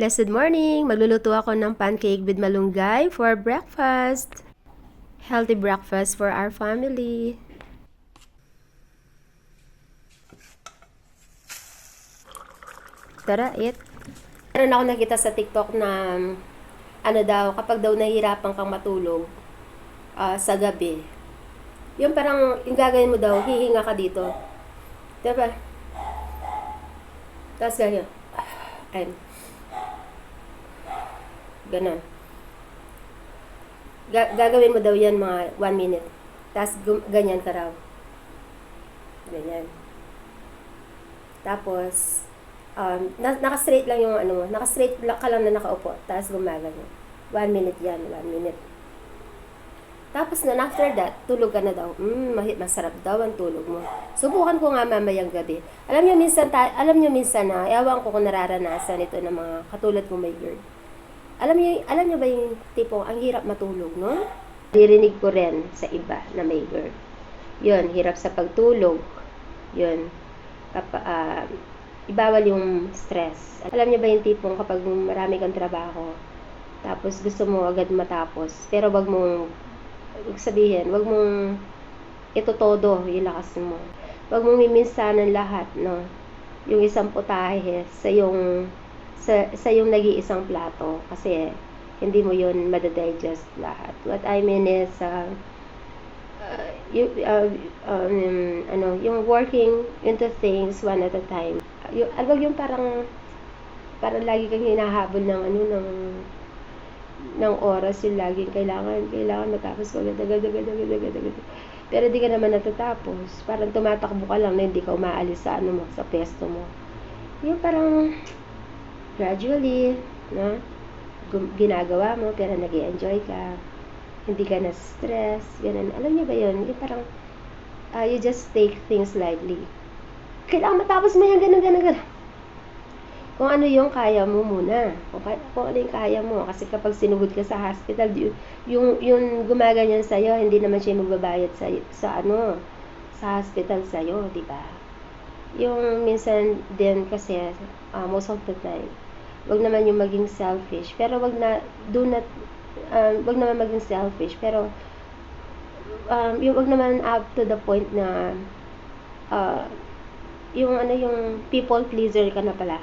Blessed morning! Magluluto ako ng pancake with malunggay for breakfast. Healthy breakfast for our family. Tara, eat! Meron ako nakita sa TikTok na ano daw, kapag daw nahihirapan kang matulog sa gabi, yung parang yung gagawin mo daw, hihinga ka dito. Diba? Tapos ganyan. Ganon. Gagawin mo daw yan mga 1 minute. Tapos ganyan ka raw. Ganyan. Tapos, naka-straight lang yung ano mo. Naka-straight ka lang na nakaupo. Tapos gumaganyan. 1 minute yan. 1 minute. Tapos na, after that, tulog ka na daw. Masarap daw ang tulog mo. Subukan ko nga mamayang gabi. Alam nyo minsan na, ewan ko kung nararanasan ito ng mga katulad kong may GERD. Alam niyo ba yung tipong ang hirap matulog, no? Dirinig ko rin sa iba na may GERD. Yun, hirap sa pagtulog. Yun. Ibawal yung stress. Alam niyo ba yung tipong kapag marami kang trabaho, tapos gusto mo agad matapos, pero wag mong ito todo, yung lakas mo. Wag mong miminsanan lahat, no? Yung isang putahe sa yung nag-iisang plato kasi hindi mo yun madadigest lahat. What I mean is yung working into things one at a time. Yung parang lagi kang hinahabol ng oras, yung laging kailangan matapos ko agad. Pero di ka naman natatapos. Parang tumatakbo ka lang na hindi ka umaalis sa sa pwesto mo. Yung parang gradually, no? Ginagawa mo, pero nag-i-enjoy ka. Hindi ka na-stress, ganun. Alam niyo ba yun? Yung parang, you just take things lightly. Kailangan matapos mo yan, ganun. Kung ano yung kaya mo muna. Kung ano yung kaya mo. Kasi kapag sinugod ka sa hospital, yung gumaganyan sa'yo, hindi naman siya magbabayad sa hospital sa'yo, di ba? Yung minsan din kasi, most of the time, wag naman yung maging selfish, pero wag naman maging selfish, pero yung wag naman up to the point na yung people pleaser ka na pala.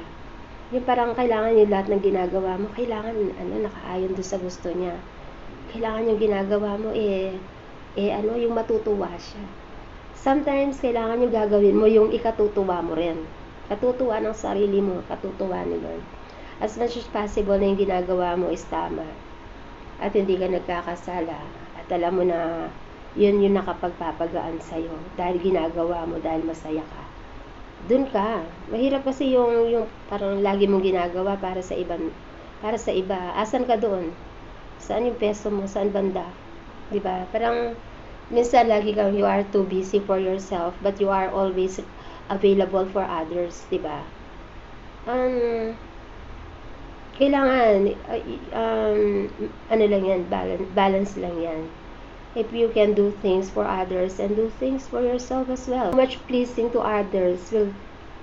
Yung parang kailangan yung lahat ng ginagawa mo, kailangan nakaayon doon sa gusto niya. Kailangan yung ginagawa mo yung matutuwa siya. Sometimes kailangan yung gagawin mo yung ikatutuwa mo rin. Katutuwa ng sarili mo, katutuwa ni Lord. As much as possible na yung ginagawa mo is tama. At hindi ka nagkakasala. At alam mo na yun yung nakapagpapagaan sa'yo. Dahil ginagawa mo, dahil masaya ka. Dun ka. Mahirap kasi yung parang lagi mong ginagawa para sa iba. Asan ka doon? Saan yung peso mo? Saan banda? Diba? Parang minsan lagi kang you are too busy for yourself, but you are always available for others, diba? Kailangan lang yan, balance lang yan. If you can do things for others and do things for yourself as well. Much pleasing to others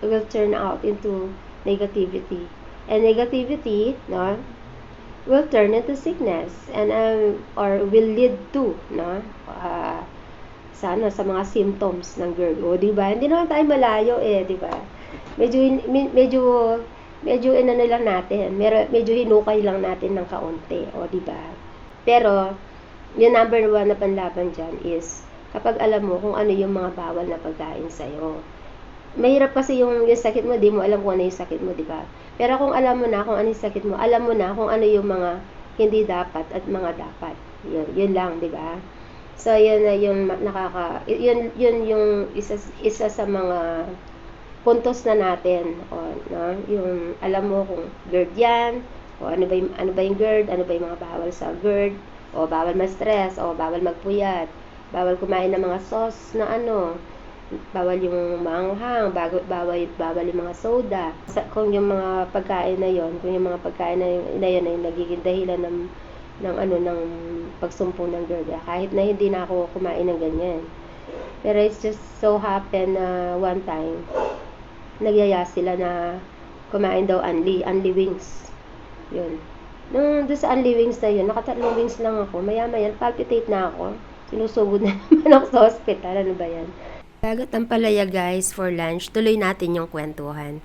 will turn out into negativity. And negativity, no, will turn into sickness and or will lead to, no, sa mga symptoms ng GERD. O, di ba? Hindi naman tayo malayo di ba? Medyo lang natin. Medyo hinukay lang natin ng kaunti, o di ba? Pero yung number 1 na panlaban dyan is kapag alam mo kung ano yung mga bawal na pagkain sa'yo. Mahirap kasi yung sakit mo, di mo alam kung ano yung sakit mo, di ba? Pero kung alam mo na kung ano yung sakit mo, alam mo na kung ano yung mga hindi dapat at mga dapat. Yun lang, di ba? So, yun na yung yun yung isa sa mga puntos na natin, no? Yung alam mo kung GERD yan, o ano ba yung GERD, ano ba yung mga bawal sa GERD, o bawal ma-stress, o bawal magpuyat, bawal kumain ng mga sauce na bawal yung maanghang, bawal yung mga soda. Kung yung mga pagkain na yon, na yun ay nagiging dahilan ng pagsumpong ng GERD, kahit na hindi na ako kumain ng ganyan. Pero it's just so happen na one time, nagyaya sila na kumain daw only wings. Yun. Nung doon sa Unli Wings na yun, nakatatlong wings lang ako. Maya-maya, palpitate na ako. Sinusugod na naman ako sa hospital. Ano ba yan? Dagat ang palaya guys for lunch. Tuloy natin yung kwentuhan.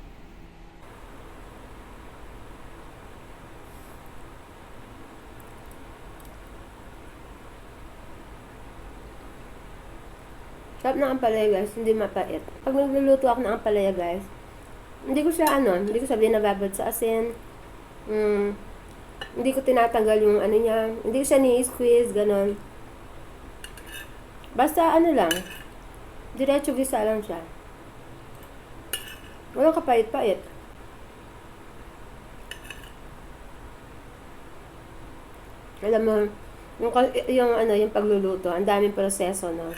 Sarap ng ampalaya guys, hindi mapait. Pag nagluluto ako ng ampalaya guys, hindi ko siya binababad sa asin. Hindi ko tinatanggal yung ano niya, hindi ko siya ni-squeeze, ganon. Basta lang, diretso gisa lang siya. Walang kapait-pait. Alam mo, yung pagluluto, ang daming proseso, no?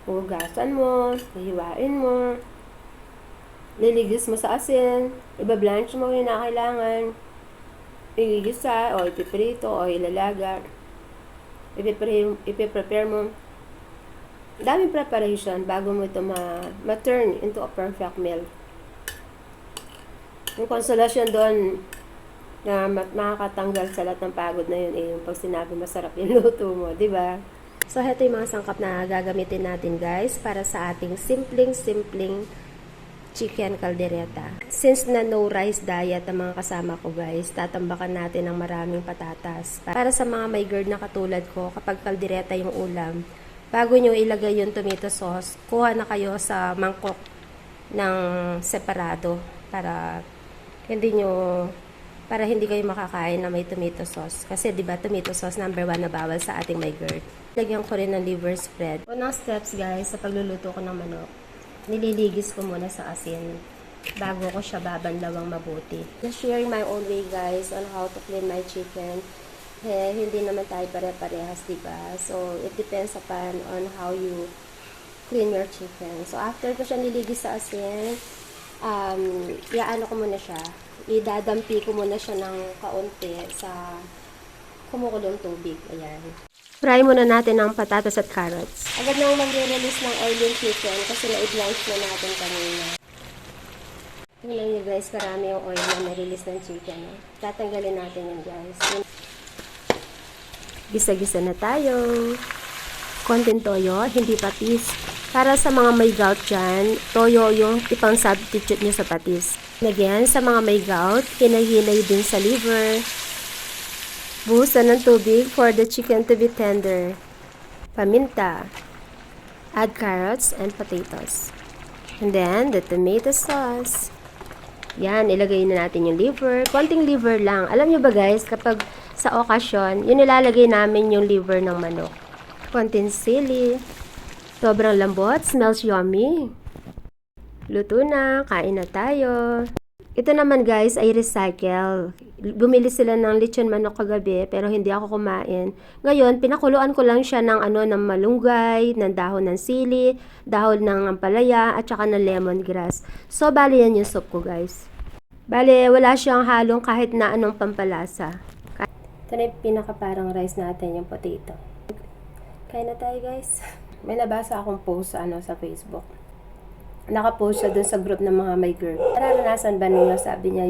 Hugasan mo, hihiwain mo, liligis mo sa asin, ibablanch mo yung kailangan, igigisa, o ipiprito, o ilalaga, ipiprepare mo. Daming preparation bago mo ito ma-turn into a perfect meal. Yung konsolasyon doon na makakatanggal sa lahat ng pagod na yun, yung pag sinabi masarap yung luto mo, di ba? So, ito yung mga sangkap na gagamitin natin guys para sa ating simpleng chicken caldereta. Since na no rice diet ang mga kasama ko guys, tatambakan natin ng maraming patatas. Para sa mga may GERD na katulad ko, kapag caldereta yung ulam, bago nyo ilagay yung tomato sauce, kuha na kayo sa mangkok ng separado para hindi kayo makakain na may tomato sauce. Kasi 'di ba tomato sauce number 1 na bawal sa ating may GERD. Lagyan ko rin ng liver spread. Unang steps guys sa pagluluto ko ng manok, nililigis ko muna sa asin bago ko siya babanlawang mabuti. Just sharing my own way guys on how to clean my chicken. Hindi naman tayo pare-parehas, diba? So, it depends upon on how you clean your chicken. So, after ko siya niligis sa asin, iaano ko muna siya. Idadampi ko muna siya ng kaunti sa kumukulong tubig. Ayan. Fry muna natin ang patatas at carrots. Agad nang mag-release ng oil yung chicken kasi na-blanch na natin kanina. Tingnan nyo guys, karami yung oil na na-release ng chicken. Tatanggalin natin yun guys. Gisa-gisa na tayo. Konting toyo, hindi patis. Para sa mga may gout dyan, toyo yung ipang substitute nyo sa patis. Again, sa mga may gout, hinay-hinay din sa liver. Buhusan ng tubig for the chicken to be tender. Paminta. Add carrots and potatoes. And then, the tomato sauce. Yan, ilagay na natin yung liver. Konting liver lang. Alam nyo ba guys, kapag sa okasyon, yun nilalagay namin yung liver ng manok. Konting sili. Sobrang lambot. Smells yummy. Luto na. Kain na tayo. Ito naman guys ay recycle. Bumili sila ng lechon manok kagabi pero hindi ako kumain. Ngayon, pinakuluan ko lang siya ng ng malunggay, ng dahon ng sili, dahon ng ampalaya at saka ng lemongrass. So, bali yan yung soup ko guys. Bali, wala siyang halong kahit na anong pampalasa. Ito na yung pinaka-parang rice natin, yung potato. Kain na tayo guys. May nabasa akong post sa Facebook. Nakapost siya dun sa group ng mga may GERD. Naranasan ba ninyo, sabi niya,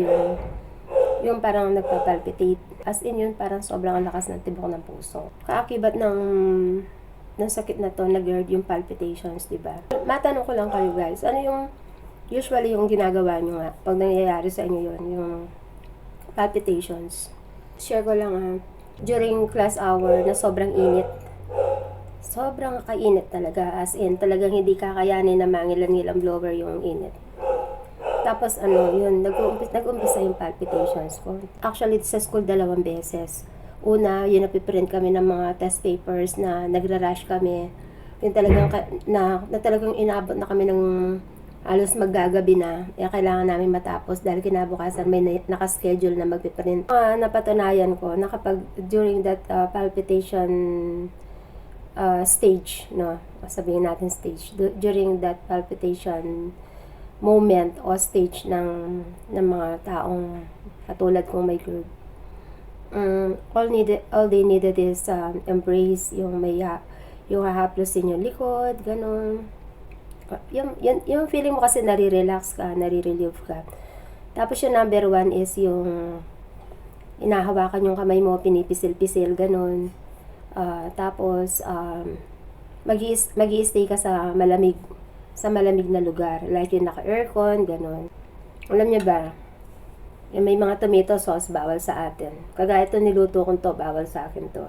yung parang nagpapalpitate. As in yun, parang sobrang lakas ng tibok ng puso. Kaakibat ng sakit na to, na GERD, yung palpitations, diba? Matanong ko lang kayo guys, ano yung usually yung ginagawa nyo nga pag nangyayari sa inyo yun, yung palpitations? Share ko lang during class hour na sobrang init. Sobrang kainit talaga, as in talagang hindi kakayanin na mangilan-ngilang blower yung init. Tapos yun, nag-umpisa yung palpitations ko. Actually, sa school 2 beses. Una, yun napiprint kami ng mga test papers na nagra-rush kami. Yun talagang, talagang inabot na kami ng halos maggagabi na. Kailangan namin matapos dahil kinabukasan may nakaschedule na magpiprint. Napatunayan ko na kapag during that palpitation stage, no? Sabihin natin stage. During that palpitation moment o stage ng mga taong katulad kong may GERD. All they needed is embrace yung yung hahaplosin yung likod, ganun. Yung feeling mo kasi nare-relax ka, nare-relieve ka. Tapos yung number 1 is yung inahawakan yung kamay mo, pinipisil-pisil, ganun. Tapos, mag-i-stay ka sa malamig na lugar. Like yung naka-aircon, ganun. Alam niyo ba, yung may mga tomato sauce, bawal sa atin. Kagaya ito niluto kong to, bawal sa akin to.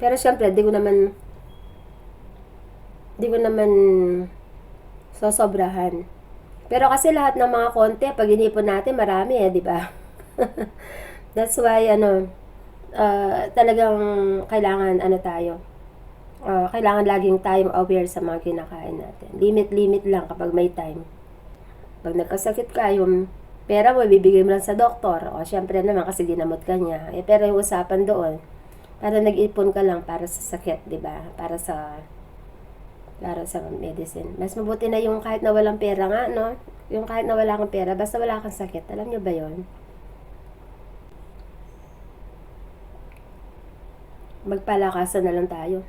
Pero syempre, di ko naman sosobrahan. Pero kasi lahat ng mga konti, pag inipon natin, marami di ba? That's why, talagang kailangan, kailangan laging tayong aware sa mga kinakain natin. Limit lang kapag may time. Pag nagkasakit ka, yung pera mo, bibigay mo lang sa doktor. O, syempre naman, kasi ginamot ka niya. Pero yung usapan doon, para nag-ipon ka lang para sa sakit, di ba? Para sa medicine. Mas mabuti na yung kahit na walang pera nga, no? Yung kahit na wala kang pera, basta wala kang sakit. Alam nyo ba yon? Magpalakasan na lang tayo.